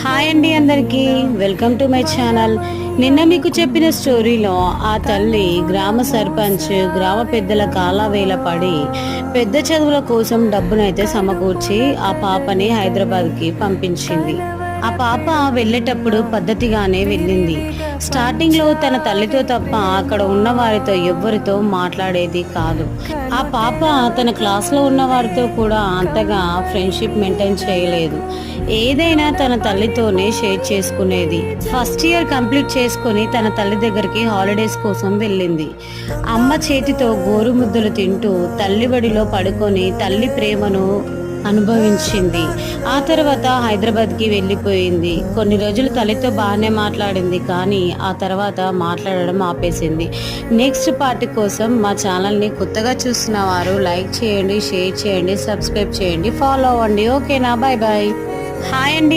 Hi అండి అందరికీ welcome to my channel. నిన్న మీకు చెప్పిన స్టోరీలో ఆ తల్లి గ్రామ సర్పంచ్ గ్రామ పెద్దల కాలవేళ పడి పెద్ద చదువుల కోసం డబ్బునైతే సమకూర్చి ఆ పాపని హైదరాబాద్కి పంపించింది. ఆ పాప వెళ్ళేటప్పుడు పద్ధతిగానే వెళ్ళింది. స్టార్టింగ్లో తన తల్లితో తప్ప అక్కడ ఉన్న వారితో ఎవ్వరితో మాట్లాడేది కాదు. ఆ పాప తన క్లాస్లో ఉన్న వారితో కూడా అంతగా ఫ్రెండ్షిప్ మెయింటైన్ చేయలేదు. ఏదైనా తన తల్లితోనే షేర్ చేసుకునేది. ఫస్ట్ ఇయర్ కంప్లీట్ చేసుకుని తన తల్లి దగ్గరికి హాలిడేస్ కోసం వెళ్ళింది. అమ్మ చేతితో గోరుముద్దలు తింటూ తల్లి బడిలో పడుకొని తల్లి ప్రేమను అనుభవించింది. ఆ తర్వాత హైదరాబాద్కి వెళ్ళిపోయింది. కొన్ని రోజులు తల్లితో బాగానే మాట్లాడింది, కానీ ఆ తర్వాత మాట్లాడడం ఆపేసింది. నెక్స్ట్ పార్ట్ కోసం మా ఛానల్ని కొత్తగా చూస్తున్న వారు లైక్ చేయండి, షేర్ చేయండి, సబ్స్క్రైబ్ చేయండి, ఫాలో అవ్వండి. ఓకేనా? Bye bye. హాయ్ అండి.